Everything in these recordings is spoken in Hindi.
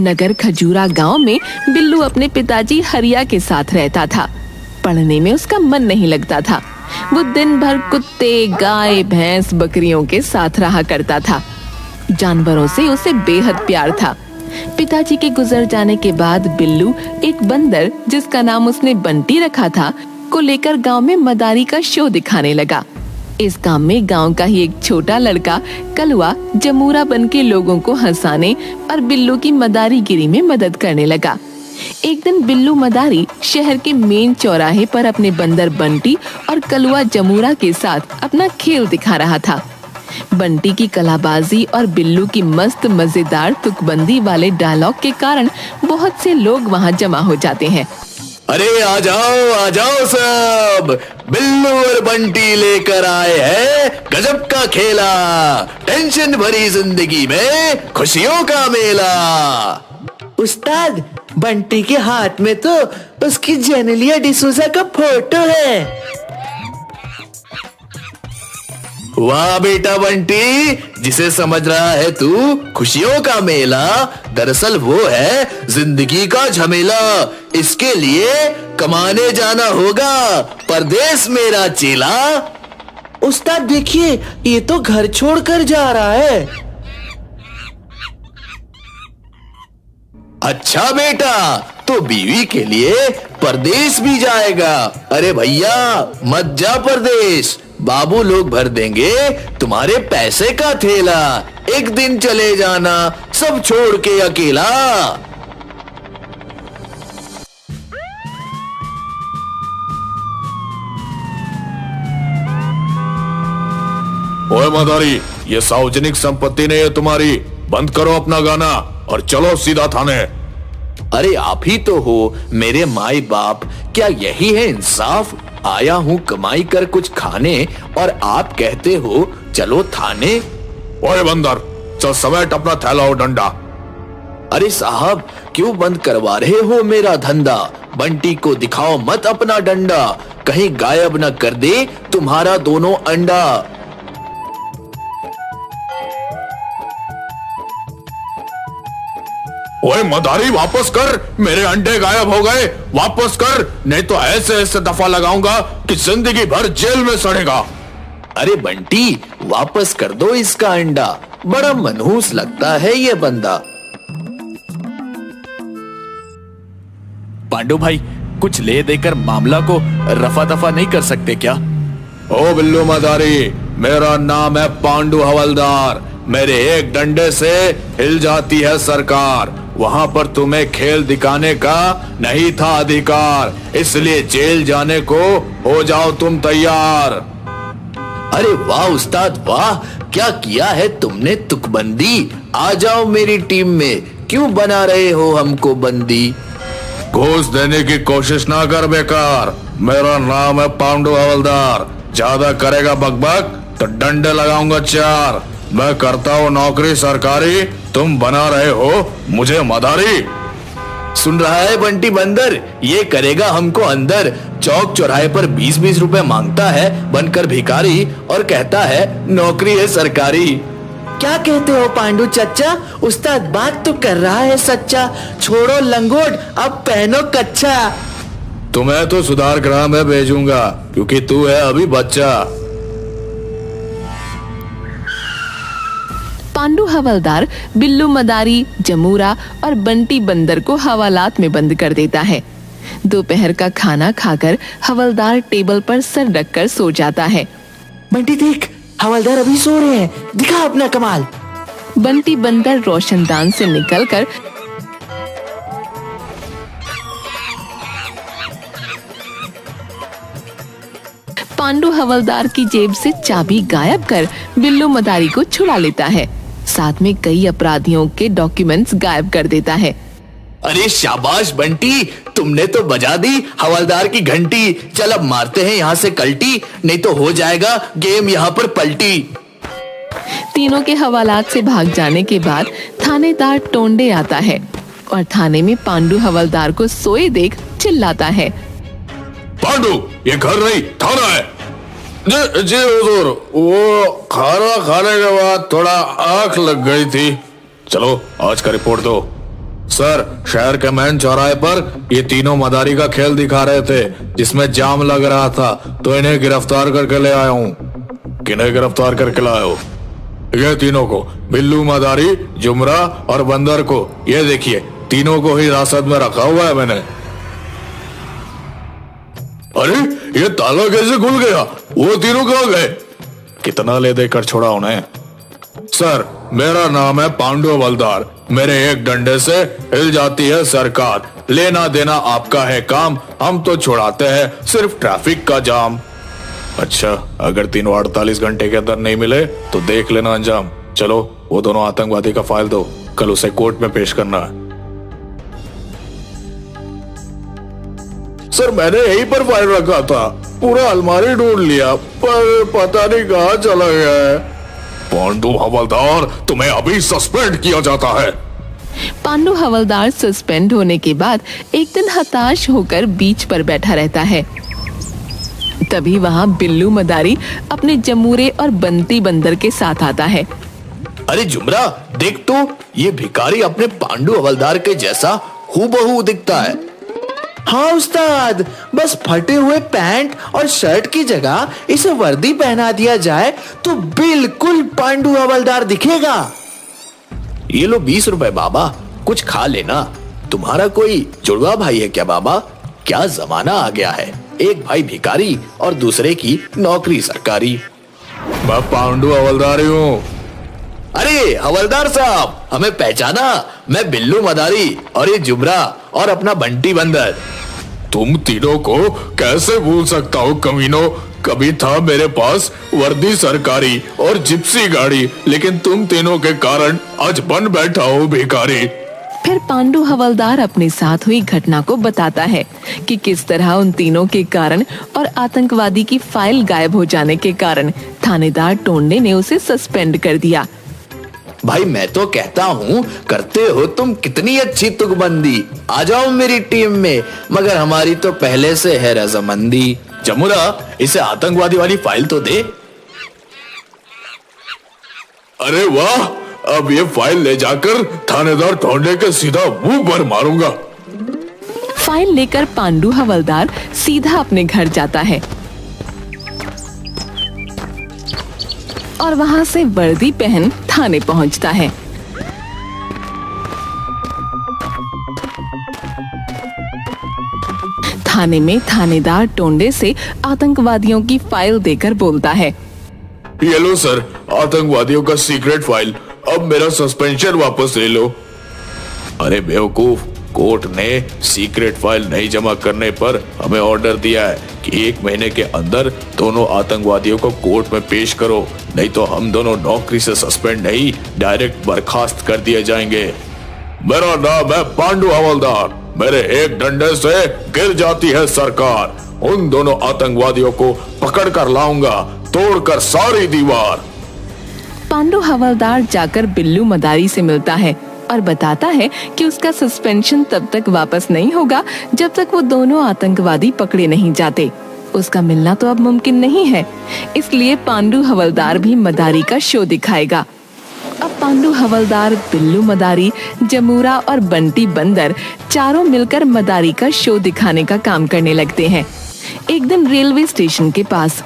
नगर खजूरा गांव में बिल्लू अपने पिताजी हरिया के साथ रहता था। पढ़ने में उसका मन नहीं लगता था। वो दिन भर कुत्ते, गाय, भैंस, बकरियों के साथ रहा करता था। जानवरों से उसे बेहद प्यार था। पिताजी के गुजर जाने के बाद बिल्लू एक बंदर, जिसका नाम उसने बंटी रखा था, को लेकर गांव में मदारी का शो दिखाने लगा। इस काम में गांव का ही एक छोटा लड़का कलवा जमूरा बनके लोगों को हंसाने और बिल्लू की मदारीगिरी में मदद करने लगा। एक दिन बिल्लू मदारी शहर के मेन चौराहे पर अपने बंदर बंटी और कलवा जमूरा के साथ अपना खेल दिखा रहा था। बंटी की कलाबाजी और बिल्लू की मस्त मजेदार तुकबंदी वाले डायलॉग के कारण बहुत से लोग वहां जमा हो जाते हैं। अरे आ जाओ सब, बिल्लू और बंटी लेकर आए हैं गजब का खेला, टेंशन भरी जिंदगी में खुशियों का मेला। उस्ताद, बंटी के हाथ में तो उसकी जेनेलिया डिसूजा का फोटो है। वाह बेटा बंटी, जिसे समझ रहा है तू खुशियों का मेला, दरअसल वो है जिंदगी का झमेला। इसके लिए कमाने जाना होगा परदेस मेरा चेला। उस्ताद देखिए, ये तो घर छोड़कर जा रहा है। अच्छा बेटा, तो बीवी के लिए परदेस भी जाएगा। अरे भैया मत जा परदेस, बाबू लोग भर देंगे तुम्हारे पैसे का थैला। एक दिन चले जाना सब छोड़ के अकेला। ओए मदारी, ये सार्वजनिक संपत्ति नहीं है तुम्हारी, बंद करो अपना गाना और चलो सीधा थाने। अरे आप ही तो हो मेरे माई बाप, क्या यही है इंसाफ? आया हूँ कमाई कर कुछ खाने और आप कहते हो चलो थाने। ओए बंदर, चल समेट अपना थैला और डंडा। अरे साहब, क्यों बंद करवा रहे हो मेरा धंधा? बंटी को दिखाओ मत अपना डंडा, कहीं गायब न कर दे तुम्हारा दोनों अंडा। ओए मदारी, वापस कर, मेरे अंडे गायब हो गए, वापस कर, नहीं तो ऐसे ऐसे दफा लगाऊंगा कि जिंदगी भर जेल में सड़ेगा। अरे बंटी, वापस कर दो इसका अंडा, बड़ा मनहूस लगता है ये बंदा। पांडु भाई, कुछ ले देकर मामला को रफा दफा नहीं कर सकते क्या? ओ बिल्लू मदारी, मेरा नाम है पांडु हवलदार, मेरे एक डंडे से हिल जाती है सरकार। वहां पर तुम्हें खेल दिखाने का नहीं था अधिकार, इसलिए जेल जाने को हो जाओ तुम तैयार। अरे वाह उस्ताद वाह, क्या किया है तुमने तुकबंदी। आ जाओ मेरी टीम में, क्यों बना रहे हो हमको बंदी? घूस देने की कोशिश ना कर बेकार, मेरा नाम है पांडु हवलदार। ज्यादा करेगा बकबक तो डंडे लगाऊंगा चार। मैं करता हूँ नौकरी सरकारी, तुम बना रहे हो मुझे मदारी। सुन रहा है बंटी बंदर, ये करेगा हमको अंदर। चौक चौराहे पर 20-20 रुपए मांगता है बनकर भिखारी और कहता है नौकरी है सरकारी। क्या कहते हो पांडु चच्चा? उस्ताद बात तो कर रहा है सच्चा। छोड़ो लंगोट, अब पहनो कच्चा। तुम्हें तो सुधार गृह में भेजूंगा क्योंकि तू है अभी बच्चा। पांडु हवलदार बिल्लू मदारी, जमूरा और बंटी बंदर को हवालात में बंद कर देता है। दोपहर का खाना खाकर हवलदार टेबल पर सर रखकर सो जाता है। बंटी देख, हवलदार अभी सो रहे हैं, दिखा अपना कमाल। बंटी बंदर रोशनदान से निकलकर पांडु हवलदार की जेब से चाबी गायब कर बिल्लू मदारी को छुड़ा लेता है। साथ में कई अपराधियों के डॉक्यूमेंट्स गायब कर देता है। अरे शाबाश बंटी, तुमने तो बजा दी हवलदार की घंटी। चल अब मारते हैं यहाँ से कल्टी, नहीं तो हो जाएगा गेम यहाँ पर पलटी। तीनों के हवालात से भाग जाने के बाद थानेदार टोंडे आता है और थाने में पांडु हवलदार को सोए देख चिल्लाता है, पांडु, ये घर नहीं थाना है। जी हुजूर, वो खाना खाने के बाद थोड़ा आंख लग गई थी। चलो आज का रिपोर्ट दो। सर, शहर के मेन चौराहे पर ये तीनों मदारी का खेल दिखा रहे थे जिसमें जाम लग रहा था, तो इन्हें गिरफ्तार करके ले आया हूँ। किन्हें गिरफ्तार करके लाए हो? ये तीनों को, बिल्लू, मदारी, जुमरा और बंदर को। ये देखिए, तीनों को ही हिरासत में रखा हुआ है मैंने। अरे, ये ताला कैसे खुल गया? वो तीनों कहाँ गए? कितना ले देकर छोड़ा उन्हें? सर, मेरा नाम है पांडु हवलदार। मेरे एक डंडे से हिल जाती है सरकार। लेना देना आपका है काम, हम तो छुड़ाते हैं सिर्फ ट्रैफिक का जाम। अच्छा, अगर तीनों 48 घंटे के अंदर नहीं मिले तो देख लेना अंजाम। चलो, वो दोनों आतंकवादी का फाइल दो, कल उसे कोर्ट में पेश करना है। सर, मैंने यहीं पर फाइल रखा था, पूरा अलमारी ढूंढ लिया पर पता नहीं कहाँ चला गया है। पांडु हवलदार, तुम्हें अभी सस्पेंड किया जाता है। पांडु हवलदार सस्पेंड होने के बाद एक दिन हताश होकर बीच पर बैठा रहता है। तभी वहाँ बिल्लू मदारी अपने जमूरे और बंटी बंदर के साथ आता है। अरे जुमरा, देख तो, ये भिखारी अपने पांडु हवलदार के जैसा हूबहू दिखता है। हाँ उस्ताद, बस फटे हुए पैंट और शर्ट की जगह इसे वर्दी पहना दिया जाए तो बिल्कुल पांडु हवलदार दिखेगा। ये लो 20 रुपए बाबा, कुछ खा लेना। तुम्हारा कोई जुड़वा भाई है क्या बाबा? क्या जमाना आ गया है, एक भाई भिखारी और दूसरे की नौकरी सरकारी। मैं पांडु हवलदार हूँ। अरे हवलदार साहब, हमें पहचाना? मैं बिल्लू मदारी और ये जुमरा और अपना बंटी बंदर। तुम तीनों को कैसे भूल सकता हूँ कमीनों? कभी था मेरे पास वर्दी सरकारी और जिप्सी गाड़ी, लेकिन तुम तीनों के कारण आज बन बैठा हूँ भिखारी। फिर पांडु हवलदार अपने साथ हुई घटना को बताता है कि किस तरह उन तीनों के कारण और आतंकवादी की फाइल गायब हो जाने के कारण थानेदार टोंडे ने उसे सस्पेंड कर दिया। भाई मैं तो कहता हूँ, करते हो तुम कितनी अच्छी तुकबंदी। आ जाओ मेरी टीम में, मगर हमारी तो पहले से है रजामंदी। जमुरा, इसे आतंकवादी वाली फाइल तो दे। अरे वाह, अब ये फाइल ले जाकर थानेदार टोंडे के सीधा मुंह पर मारूंगा। फाइल लेकर पांडु हवलदार सीधा अपने घर जाता है और वहां से वर्दी पहन थाने पहुंचता है। थाने में थानेदार टोंडे से आतंकवादियों की फाइल देकर बोलता है, ये लो सर, आतंकवादियों का सीक्रेट फाइल, अब मेरा सस्पेंशन वापस ले लो। अरे बेवकूफ, कोर्ट ने सीक्रेट फाइल नहीं जमा करने पर हमें ऑर्डर दिया है कि 1 महीने के अंदर दोनों आतंकवादियों को कोर्ट में पेश करो, नहीं तो हम दोनों नौकरी से सस्पेंड नहीं, डायरेक्ट बर्खास्त कर दिए जाएंगे। मेरा नाम है पांडु हवलदार। मेरे एक डंडे से गिर जाती है सरकार। उन दोनों आतंकवादियों को पकड़ कर लाऊंगा, तोड़कर सारी दीवार। पांडु हवलदार जाकर बिल्लू मदारी से मिलता है और बताता है कि उसका सस्पेंशन तब तक वापस नहीं होगा जब तक वो दोनों आतंकवादी पकड़े नहीं जाते। उसका मिलना तो अब मुमकिन नहीं है, इसलिए पांडु हवलदार भी मदारी का शो दिखाएगा। अब पांडु हवलदार, बिल्लू मदारी, जमूरा और बंटी बंदर चारों मिलकर मदारी का शो दिखाने का काम करने लगते हैं। एक दिन रेलवे स्टेशन के पास,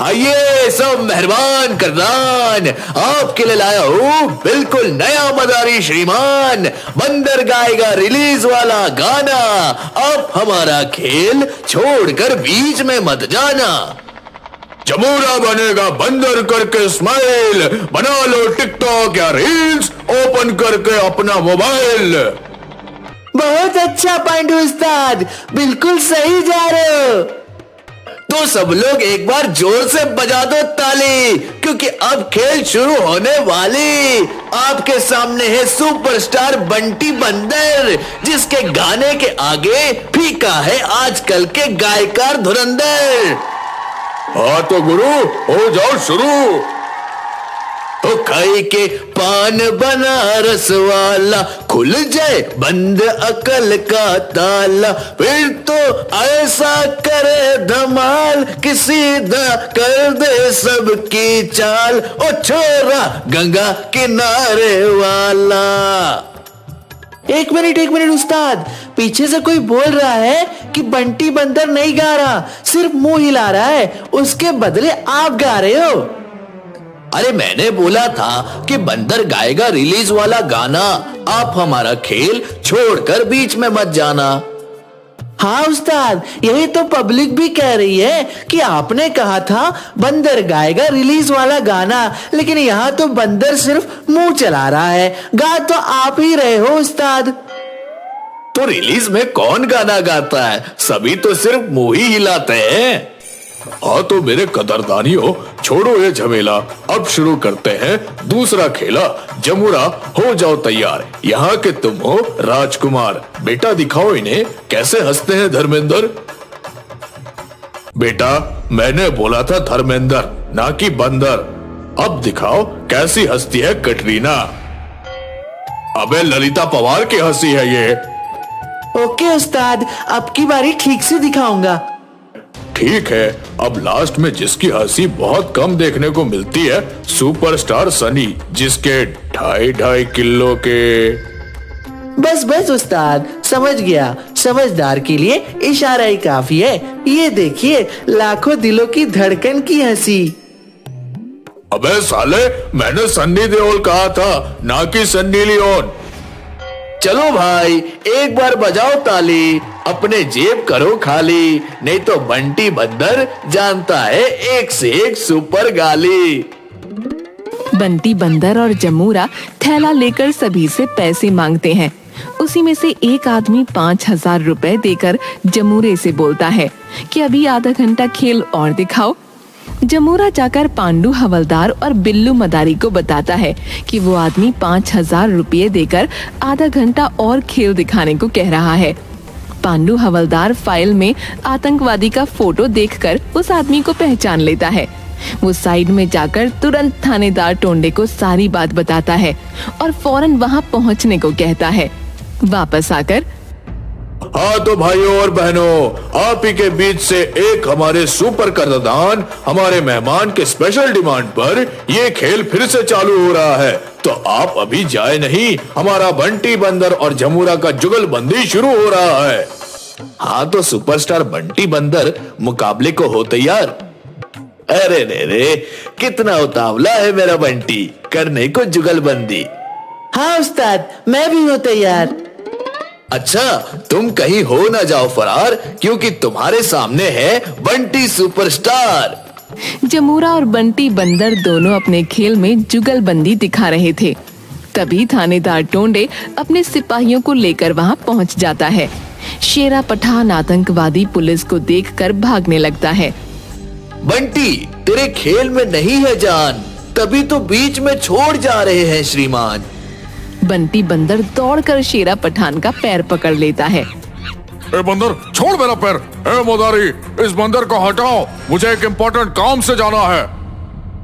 आइए सब मेहरबान करनान, आपके लिए लाया हूँ बिल्कुल नया मदारी श्रीमान। बंदर गाएगा रिलीज वाला गाना, अब हमारा खेल छोड़कर बीच में मत जाना। जमूरा बनेगा बंदर करके स्माइल, बना लो टिकटॉक या रील्स, ओपन करके अपना मोबाइल। बहुत अच्छा पांडु उस्ताद, बिल्कुल सही जा रहे हो। तो सब लोग एक बार जोर से बजा दो ताली, क्योंकि अब खेल शुरू होने वाली। आपके सामने है सुपरस्टार बंटी बंदर, जिसके गाने के आगे फीका है आजकल के गायकार धुरंधर। हाँ तो गुरु, हो जाओ शुरू। तो खाई के पान बनारस वाला, खुल जाए बंद अकल का ताला। फिर तो ऐसा करे धमाल कि सीधा कर दे सबकी चाल। ओ छोरा गंगा किनारे वाला। एक मिनट उस्ताद, पीछे से कोई बोल रहा है कि बंटी बंदर नहीं गा रहा, सिर्फ मुंह हिला रहा है, उसके बदले आप गा रहे हो। अरे मैंने बोला था कि बंदर गाएगा रिलीज वाला गाना, आप हमारा खेल छोड़कर बीच में मत जाना। हाँ उस्ताद, यही तो पब्लिक भी कह रही है कि आपने कहा था बंदर गाएगा रिलीज वाला गाना, लेकिन यहाँ तो बंदर सिर्फ मुंह चला रहा है, गा तो आप ही रहे हो उस्ताद। तो रिलीज में कौन गाना गाता है? सभी तो सिर्फ मुंह ही हिलाते हैं। हाँ तो मेरे कदरदानियों, छोड़ो ये झमेला, अब शुरू करते हैं दूसरा खेला। जमुरा हो जाओ तैयार, यहाँ के तुम हो राजकुमार। बेटा दिखाओ इन्हें कैसे हंसते हैं धर्मेंद्र। बेटा मैंने बोला था धर्मेंद्र, ना कि बंदर। अब दिखाओ कैसी हंसती है कटरीना। अबे ललिता पवार की हंसी है ये। ओके उस्ताद, अब की बारी ठीक से दिखाऊंगा। ठीक है, अब लास्ट में जिसकी हंसी बहुत कम देखने को मिलती है, सुपरस्टार सनी, जिसके 2.5 किलो के। बस उस्ताद, समझ गया, समझदार के लिए इशारा ही काफी है। ये देखिए, लाखों दिलों की धड़कन की हंसी। अबे साले, मैंने सन्नी देओल कहा था, ना कि सन्नी लियोन। चलो भाई, एक बार बजाओ ताली, अपने जेब करो खाली, नहीं तो बंटी बंदर जानता है एक से एक सुपर गाली। बंटी बंदर और जमूरा थैला लेकर सभी से पैसे मांगते हैं। उसी में से एक आदमी 5,000 रुपए देकर जमूरे से बोलता है कि अभी आधा घंटा खेल और दिखाओ। जमूरा जाकर पांडू हवलदार और बिल्लू मदारी को बताता है कि वो आदमी 5,000 रुपये देकर आधा घंटा और खेल दिखाने को कह रहा है। पांडू हवलदार फाइल में आतंकवादी का फोटो देखकर उस आदमी को पहचान लेता है। वो साइड में जाकर तुरंत थानेदार टोंडे को सारी बात बताता है और फौरन वहां पहुंचने को कहता है। वापस आकर, हाँ तो भाइयों और बहनों, आप ही के बीच से एक हमारे सुपर कदरदान, हमारे मेहमान के स्पेशल डिमांड पर ये खेल फिर से चालू हो रहा है। तो आप अभी जाए नहीं, हमारा बंटी बंदर और जमूरा का जुगलबंदी शुरू हो रहा है। हाँ तो सुपरस्टार बंटी बंदर मुकाबले को हो तैयार। अरे रे, कितना उतावला है मेरा बंटी, करने को जुगलबंदी। हाँ उस्ताद, मैं भी हूँ तैयार। अच्छा, तुम कहीं हो ना जाओ फरार, क्योंकि तुम्हारे सामने है बंटी सुपरस्टार। जमूरा और बंटी बंदर दोनों अपने खेल में जुगलबंदी दिखा रहे थे। तभी थानेदार टोंडे अपने सिपाहियों को लेकर वहां पहुंच जाता है। शेरा पठान आतंकवादी पुलिस को देखकर भागने लगता है। बंटी, तेरे खेल में नहीं है जान, तभी तो बीच में छोड़ जा रहे हैं श्रीमान। बंटी बंदर दौड़कर शेरा पठान का पैर पकड़ लेता है। ए बंदर, छोड़ मेरा पैर। ए मदारी, इस बंदर को हटाओ, मुझे एक इम्पोर्टेंट काम से जाना है।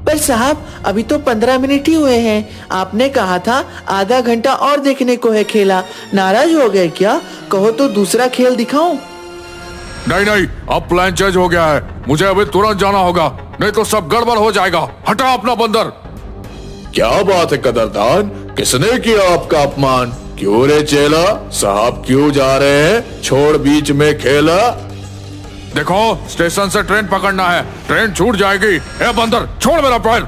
पर साहब, अभी तो 15 मिनट ही हुए हैं, आपने कहा था आधा घंटा और देखने को है खेला। नाराज हो गए क्या? कहो तो दूसरा खेल दिखाऊं? नहीं, अब प्लान चेंज हो गया है, मुझे अभी तुरंत जाना होगा, नहीं तो सब गड़बड़ हो जाएगा। हटा अपना बंदर। क्या बात है कदरदान, किसने किया आपका अपमान? क्यों रे चेला, साहब क्यों जा रहे हैं? छोड़ बीच में खेला। देखो, स्टेशन से ट्रेन पकड़ना है, ट्रेन छूट जाएगी। ए बंदर, छोड़ मेरा पैर।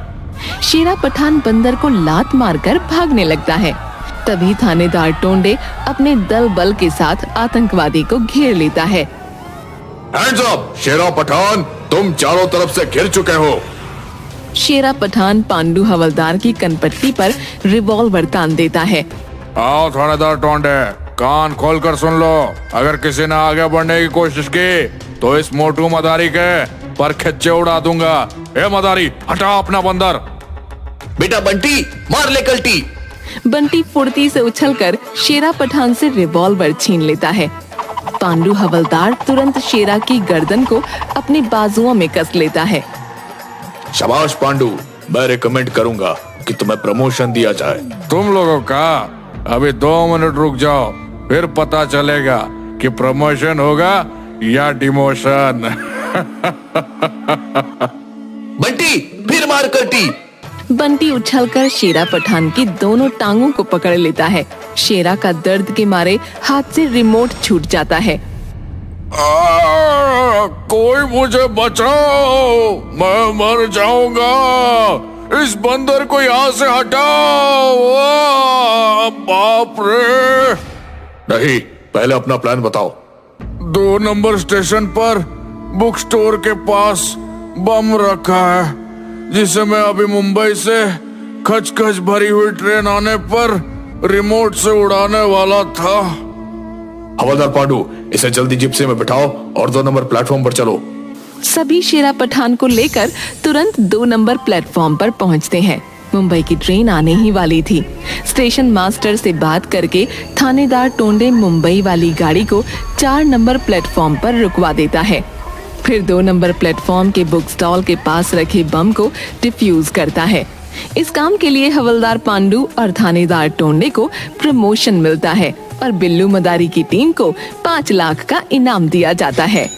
शेरा पठान बंदर को लात मारकर भागने लगता है। तभी थानेदार टोंडे अपने दल बल के साथ आतंकवादी को घेर लेता है। हैंड्स अप, शेरा पठान, तुम चारों तरफ से घिर चुके हो। शेरा पठान पांडू हवलदार की कनपट्टी पर रिवॉल्वर तान देता है। आओ थानेदार टोंडे, कान खोलकर सुन लो, अगर किसी ने आगे बढ़ने की कोशिश की तो इस मोटू मदारी के पर खच्चे उड़ा दूंगा। ए मदारी, हटा अपना बंदर। बेटा बंटी, मार ले कल्टी। बंटी फुर्ती से उछलकर शेरा पठान से रिवॉल्वर छीन लेता है। पांडू हवलदार तुरंत शेरा की गर्दन को अपनी बाजुओं में कस लेता है। शाबाश पांडू, मैं रिकमेंड करूंगा कि तुम्हें प्रमोशन दिया जाए। तुम लोगों का अभी 2 मिनट रुक जाओ, फिर पता चलेगा कि प्रमोशन होगा या डिमोशन। बंटी, फिर मार कल्टी। बंटी उछलकर शेरा पठान की दोनों टांगों को पकड़ लेता है शेरा का दर्द के मारे हाथ से रिमोट छूट जाता है। कोई मुझे बचाओ, मैं मर जाऊंगा। इस बंदर को यहाँ से हटाओ। बाप रे। नहीं, पहले अपना प्लान बताओ। 2 नंबर स्टेशन पर बुक स्टोर के पास बम रखा है, जिसे मैं अभी मुंबई से खचखच भरी हुई ट्रेन आने पर रिमोट से उड़ाने वाला था। हवलदार पांडु, इसे जल्दी जिप्सी में बिठाओ और 2 नंबर प्लेटफॉर्म पर चलो। सभी शेरा पठान को लेकर तुरंत 2 नंबर प्लेटफॉर्म पर पहुंचते हैं। मुंबई की ट्रेन आने ही वाली थी। स्टेशन मास्टर से बात करके थानेदार टोंडे मुंबई वाली गाड़ी को 4 नंबर प्लेटफॉर्म पर रुकवा देता है। फिर 2 नंबर प्लेटफॉर्म के बुक स्टॉल के पास रखे बम को डिफ्यूज करता है। इस काम के लिए हवलदार पांडु और थानेदार टोंडे को प्रमोशन मिलता है और बिल्लू मदारी की टीम को 5 लाख का इनाम दिया जाता है।